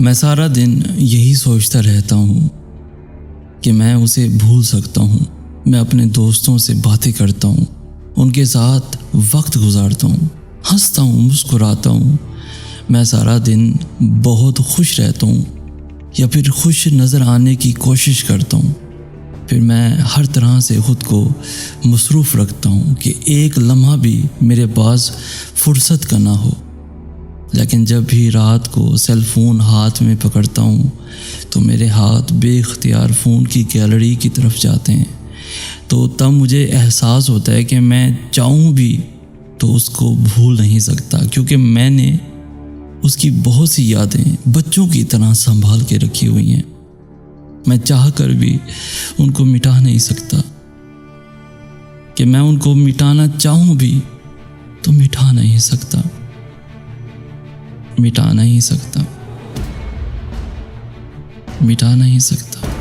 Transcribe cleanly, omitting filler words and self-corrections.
मैं सारा दिन यही सोचता रहता हूँ कि मैं उसे भूल सकता हूँ। मैं अपने दोस्तों से बातें करता हूँ, उनके साथ वक्त गुजारता हूँ, हंसता हूँ, मुस्कुराता हूँ। मैं सारा दिन बहुत खुश रहता हूँ या फिर खुश नज़र आने की कोशिश करता हूँ। फिर मैं हर तरह से ख़ुद को मसरूफ़ रखता हूँ कि एक लम्हा भी मेरे पास फुर्सत का ना हो। लेकिन जब भी रात को सेल फ़ोन हाथ में पकड़ता हूँ तो मेरे हाथ बेख्तियार फ़ोन की गैलरी की तरफ जाते हैं। तो तब मुझे एहसास होता है कि मैं चाहूँ भी तो उसको भूल नहीं सकता, क्योंकि मैंने उसकी बहुत सी यादें बच्चों की तरह संभाल के रखी हुई हैं। मैं चाह कर भी उनको मिटा नहीं सकता, कि मैं उनको मिटाना चाहूँ भी तो मिटा नहीं सकता, मिटा नहीं सकता, मिटा नहीं सकता।